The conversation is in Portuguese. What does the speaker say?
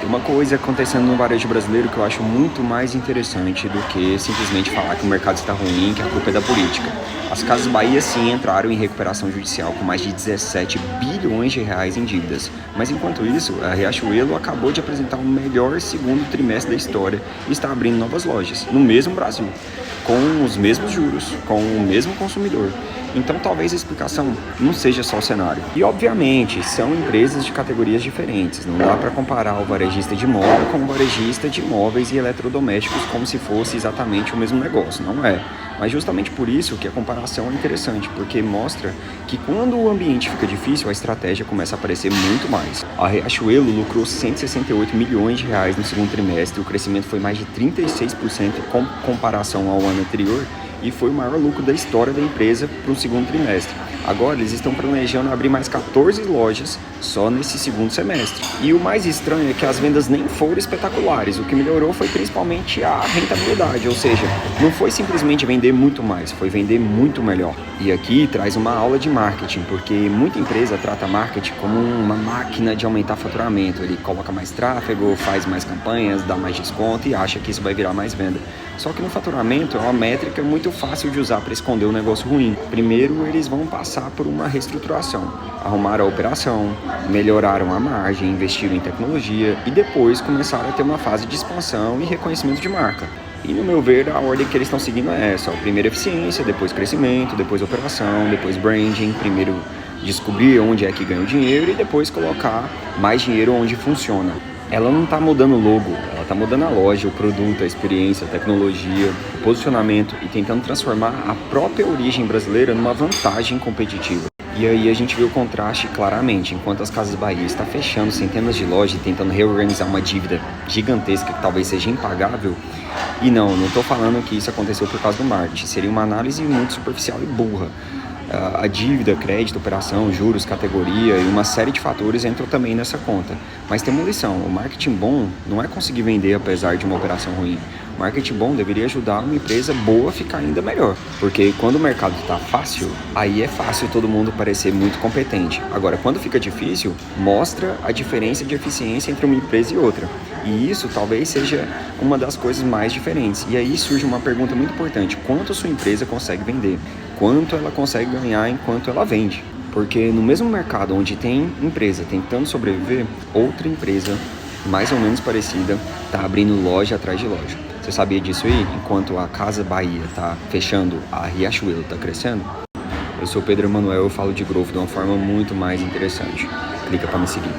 Tem uma coisa acontecendo no varejo brasileiro que eu acho muito mais interessante do que simplesmente falar que o mercado está ruim, que a culpa é da política. As Casas Bahia sim entraram em recuperação judicial com mais de 17 bilhões de reais em dívidas. Mas enquanto isso, a Riachuelo acabou de apresentar o melhor segundo trimestre da história e está abrindo novas lojas, no mesmo Brasil, com os mesmos juros, com o mesmo consumidor. Então talvez a explicação não seja só o cenário. E obviamente são empresas de categorias diferentes, não dá para comparar o varejista de moda com o varejista de móveis e eletrodomésticos como se fosse exatamente o mesmo negócio, não é. Mas justamente por isso que a comparação é interessante, porque mostra que quando o ambiente fica difícil, a estratégia começa a aparecer muito mais. A Riachuelo lucrou 168 milhões de reais no segundo trimestre, o crescimento foi mais de 36% com comparação ao ano anterior, e foi o maior lucro da história da empresa para o segundo trimestre. Agora eles estão planejando abrir mais 14 lojas só nesse segundo semestre. E o mais estranho é que as vendas nem foram espetaculares, o que melhorou foi principalmente a rentabilidade, ou seja, não foi simplesmente vender muito mais, foi vender muito melhor. E aqui traz uma aula de marketing, porque muita empresa trata marketing como uma máquina de aumentar faturamento. Ele coloca mais tráfego, faz mais campanhas, dá mais desconto e acha que isso vai virar mais venda. Só que no faturamento é uma métrica muito fácil de usar para esconder um negócio ruim. Primeiro, eles vão passar por uma reestruturação, arrumaram a operação, melhoraram a margem, investiram em tecnologia e depois começaram a ter uma fase de expansão e reconhecimento de marca. E no meu ver, a ordem que eles estão seguindo é essa: primeiro eficiência, depois crescimento, depois operação, depois branding, primeiro descobrir onde é que ganha o dinheiro e depois colocar mais dinheiro onde funciona. Ela não está mudando o logo, ela está mudando a loja, o produto, a experiência, a tecnologia, o posicionamento e tentando transformar a própria origem brasileira numa vantagem competitiva. E aí a gente vê o contraste claramente, enquanto as Casas Bahia está fechando centenas de lojas e tentando reorganizar uma dívida gigantesca que talvez seja impagável. E não estou falando que isso aconteceu por causa do marketing, seria uma análise muito superficial e burra. A dívida, crédito, operação, juros, categoria e uma série de fatores entram também nessa conta. Mas tem uma lição: o marketing bom não é conseguir vender apesar de uma operação ruim. O marketing bom deveria ajudar uma empresa boa a ficar ainda melhor. Porque quando o mercado está fácil, aí é fácil todo mundo parecer muito competente. Agora, quando fica difícil, mostra a diferença de eficiência entre uma empresa e outra. E isso talvez seja uma das coisas mais diferentes. E aí surge uma pergunta muito importante: quanto sua empresa consegue vender? Quanto ela consegue ganhar enquanto ela vende? Porque no mesmo mercado onde tem empresa tentando sobreviver, outra empresa mais ou menos parecida está abrindo loja atrás de loja. Você sabia disso aí? Enquanto a Casa Bahia está fechando, a Riachuelo está crescendo. Eu sou o Pedro Emanuel, eu falo de growth de uma forma muito mais interessante. Clica para me seguir.